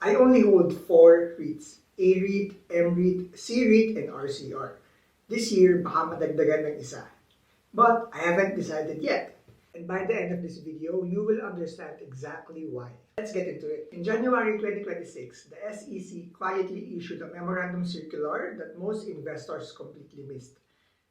I only hold 4 REITs: A-REIT, M-REIT, C-REIT, and RCR. This year, baka madagdagan ng isa. But I haven't decided yet. And by the end of this video, you will understand exactly why. Let's get into it. In January 2026, the SEC quietly issued a memorandum circular that most investors completely missed.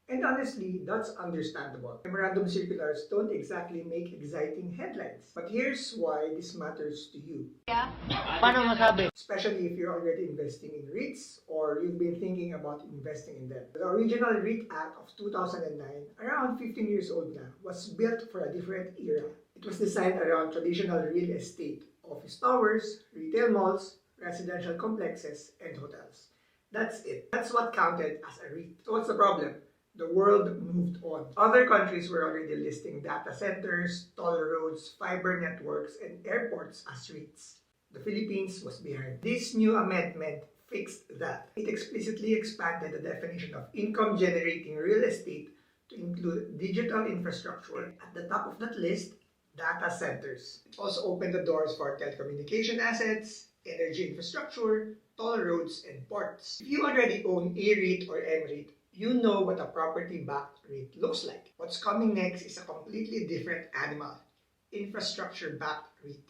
And honestly, that's understandable. Memorandum circulars don't exactly make exciting headlines. But here's why this matters to you. Paano masabi? Especially if you're already investing in REITs or you've been thinking about investing in them. The original REIT Act of 2009, around 15 years old now, was built for a different era. It was designed around traditional real estate, office towers, retail malls, residential complexes, and hotels. That's it. That's what counted as a REIT. So what's the problem? The world moved on. Other countries were already listing data centers, toll roads, fiber networks, and airports as REITs. The Philippines was behind. This new amendment fixed that. It explicitly expanded the definition of income-generating real estate to include digital infrastructure. At the top of that list, data centers. It also opened the doors for telecommunication assets, energy infrastructure, toll roads, and ports. If you already own a REIT or M-REIT, you know what a property-backed REIT looks like. What's coming next is a completely different animal: infrastructure-backed REIT.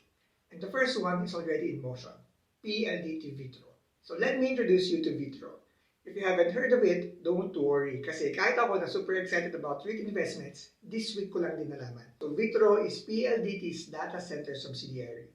And the first one is already in motion: PLDT Vitro. So let me introduce you to Vitro. If you haven't heard of it, don't worry, kasi kahit ako na super excited about REIT investments, this week ko lang din nalaman. So Vitro is PLDT's data center subsidiary.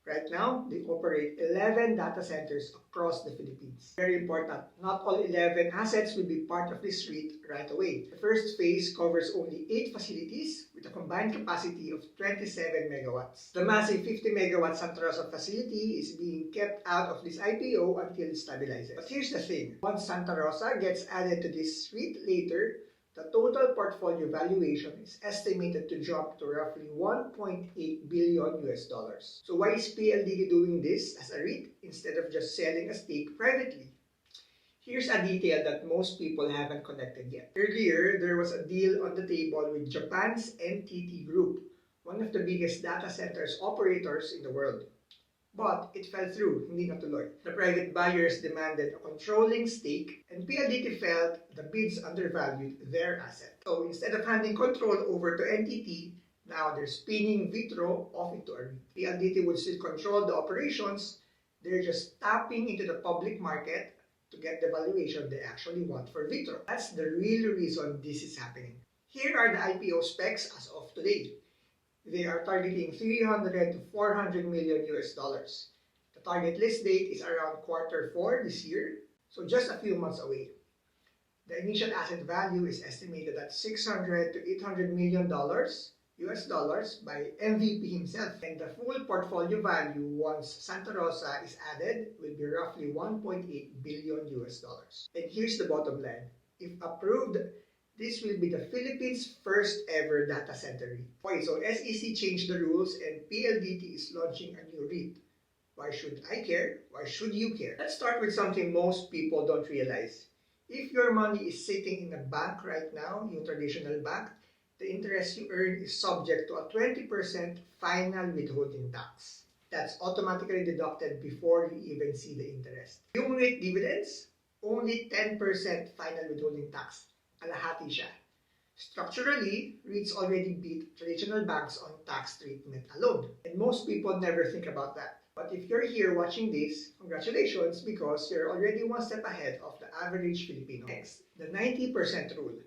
Right now, they operate 11 data centers across the Philippines. Very important, not all 11 assets will be part of this REIT right away. The first phase covers only 8 facilities with a combined capacity of 27 megawatts. The massive 50 megawatt Santa Rosa facility is being kept out of this IPO until it stabilizes. But here's the thing: once Santa Rosa gets added to this REIT later, the total portfolio valuation is estimated to jump to roughly $1.8 billion. So why is PLDT doing this as a REIT instead of just selling a stake privately? Here's a detail that most people haven't connected yet. Earlier, there was a deal on the table with Japan's NTT Group, one of the biggest data centers operators in the world. But it fell through, hindi natuloy. The private buyers demanded a controlling stake, and PLDT felt the bids undervalued their asset. So instead of handing control over to NTT, now they're spinning Vitro off into a REIT. PLDT would still control the operations. They're just tapping into the public market to get the valuation they actually want for Vitro. That's the real reason this is happening. Here are the IPO specs as of today. They are targeting 300 to 400 million US dollars. The target list date is around Q4 this year, so just a few months away. The initial asset value is estimated at 600 to 800 million dollars US dollars by MVP himself, and the full portfolio value once Santa Rosa is added will be roughly 1.8 billion US dollars. And here's the bottom line: if approved, this will be the Philippines' first ever data center REIT. Okay, so SEC changed the rules and PLDT is launching a new REIT. Why should I care? Why should you care? Let's start with something most people don't realize. If your money is sitting in a bank right now, yung traditional bank, the interest you earn is subject to a 20% final withholding tax. That's automatically deducted before you even see the interest. Yung REIT dividends, only 10% final withholding tax. Kalahati siya. Structurally, REITs already beat traditional banks on tax treatment alone. And most people never think about that. But if you're here watching this, congratulations, because you're already one step ahead of the average Filipino. Next, the 90% rule.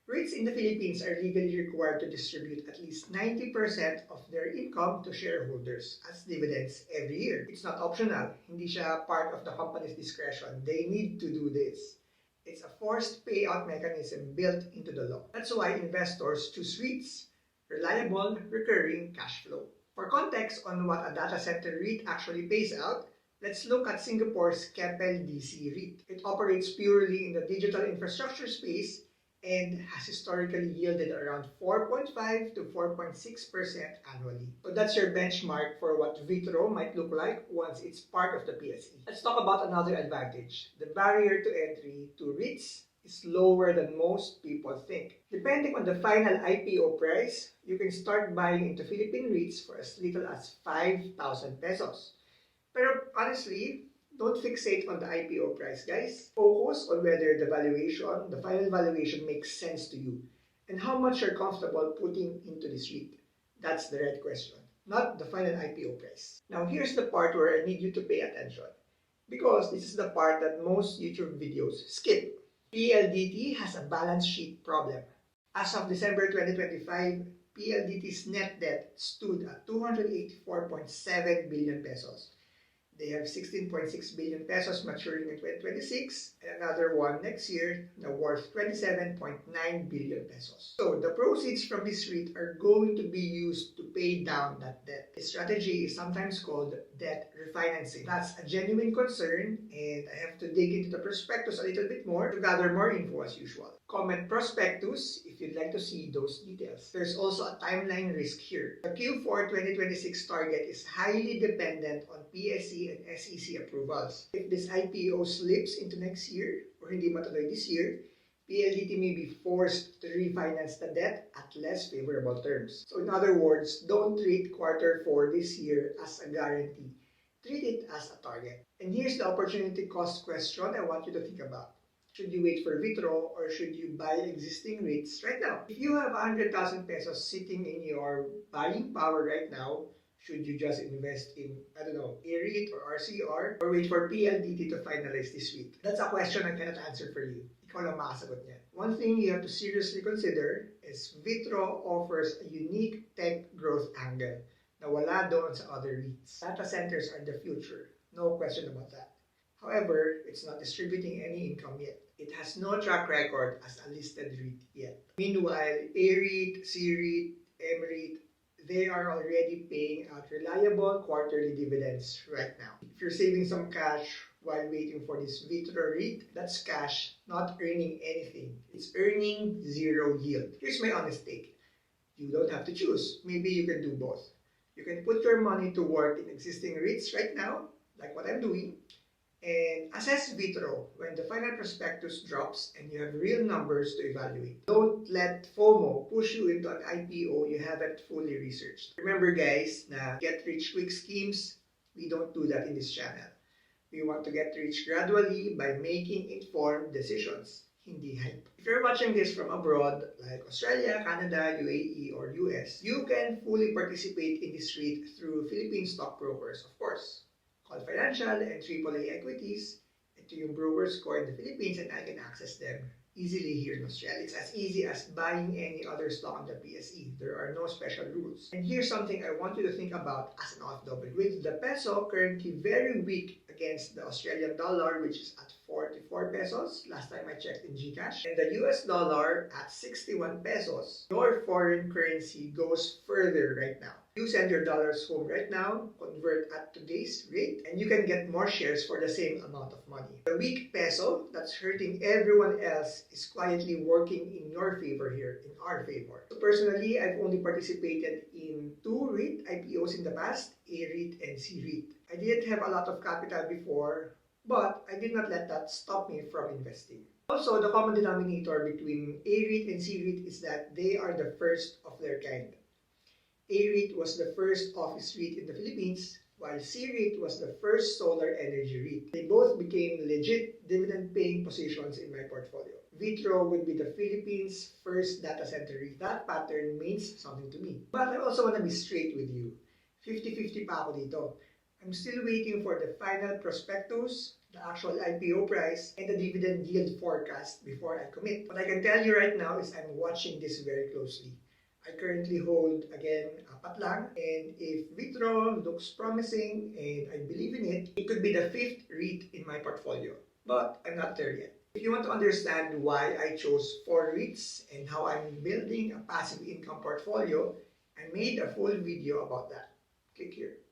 REITs in the Philippines are legally required to distribute at least 90% of their income to shareholders as dividends every year. It's not optional. Hindi siya part of the company's discretion. They need to do this. It's a forced payout mechanism built into the law. That's why investors choose REITs: reliable, recurring cash flow. For context on what a data center REIT actually pays out, let's look at Singapore's Keppel DC REIT. It operates purely in the digital infrastructure space and has historically yielded around 4.5 to 4.6% annually. So that's your benchmark for what Vitro might look like once it's part of the PSE. Let's talk about another advantage. The barrier to entry to REITs is lower than most people think. Depending on the final IPO price, you can start buying into Philippine REITs for as little as 5,000 pesos. Pero honestly, don't fixate on the IPO price, guys. Focus on whether the final valuation makes sense to you and how much you're comfortable putting into this REIT. That's the right question, not the final IPO price. Now, here's the part where I need you to pay attention because this is the part that most YouTube videos skip. PLDT has a balance sheet problem. As of December 2025, PLDT's net debt stood at 284.7 billion pesos. They have 16.6 billion pesos maturing in 2026 and another one next year na worth 27.9 billion pesos. So the proceeds from this REIT are going to be used to pay down that debt. This strategy is sometimes called debt refinancing. That's a genuine concern and I have to dig into the prospectus a little bit more to gather more info as usual. Comment prospectus if you'd like to see those details. There's also a timeline risk here. The Q4 2026 target is highly dependent on PSE and SEC approvals. If this IPO slips into next year or hindi matuloy this year, PLDT may be forced to refinance the debt at less favorable terms. So in other words, don't treat Q4 this year as a guarantee. Treat it as a target. And here's the opportunity cost question I want you to think about. Should you wait for Vitro or should you buy existing REITs right now? If you have 100,000 pesos sitting in your buying power right now, should you just invest in, a REIT or RCR or wait for PLDT to finalize this REIT? That's a question I cannot answer for you. Ikaw lang makasagot niyan. One thing you have to seriously consider is Vitro offers a unique tech growth angle na wala doon sa other REITs. Data centers are the future. No question about that. However, it's not distributing any income yet. It has no track record as a listed REIT yet. Meanwhile, A-REIT, C-REIT, M-REIT, they are already paying out reliable quarterly dividends right now. If you're saving some cash while waiting for this Vitro REIT, that's cash not earning anything. It's earning zero yield. Here's my honest take. You don't have to choose. Maybe you can do both. You can put your money to work in existing REITs right now, like what I'm doing, and assess Vitro when the final prospectus drops and you have real numbers to evaluate. Don't let FOMO push you into an IPO you haven't fully researched. Remember guys, na get rich quick schemes, we don't do that in this channel. We want to get rich gradually by making informed decisions, hindi hype. If you're watching this from abroad, like Australia, Canada, UAE, or US, you can fully participate in this REIT through Philippine stockbrokers, of course. Called Financial and AAA Equities. Ito yung brokers ko in the Philippines and I can access them easily here in Australia. It's as easy as buying any other stock on the PSE. There are no special rules. And here's something I want you to think about as an off-double. With the peso currently very weak against the Australian dollar, which is at 44 pesos, last time I checked in GCash, and the US dollar at 61 pesos, your foreign currency goes further right now. You send your dollars home right now, convert at today's rate, and you can get more shares for the same amount of money. The weak peso that's hurting everyone else is quietly working in your favor here, in our favor. So personally, I've only participated in 2 REIT IPOs in the past, A-REIT and C-REIT. I didn't have a lot of capital before, but I did not let that stop me from investing. Also, the common denominator between A-REIT and C-REIT is that they are the first of their kind. A-REIT was the first office REIT in the Philippines, while C-REIT was the first solar energy REIT. They both became legit dividend-paying positions in my portfolio. Vitro would be the Philippines' first data center REIT. That pattern means something to me. But I also want to be straight with you. 50-50 pa ako dito. I'm still waiting for the final prospectus, the actual IPO price, and the dividend yield forecast before I commit. What I can tell you right now is I'm watching this very closely. I currently hold, again, apat lang, and if Vitro looks promising and I believe in it, it could be the 5th REIT in my portfolio. But I'm not there yet. If you want to understand why I chose 4 REITs and how I'm building a passive income portfolio, I made a full video about that. Click here.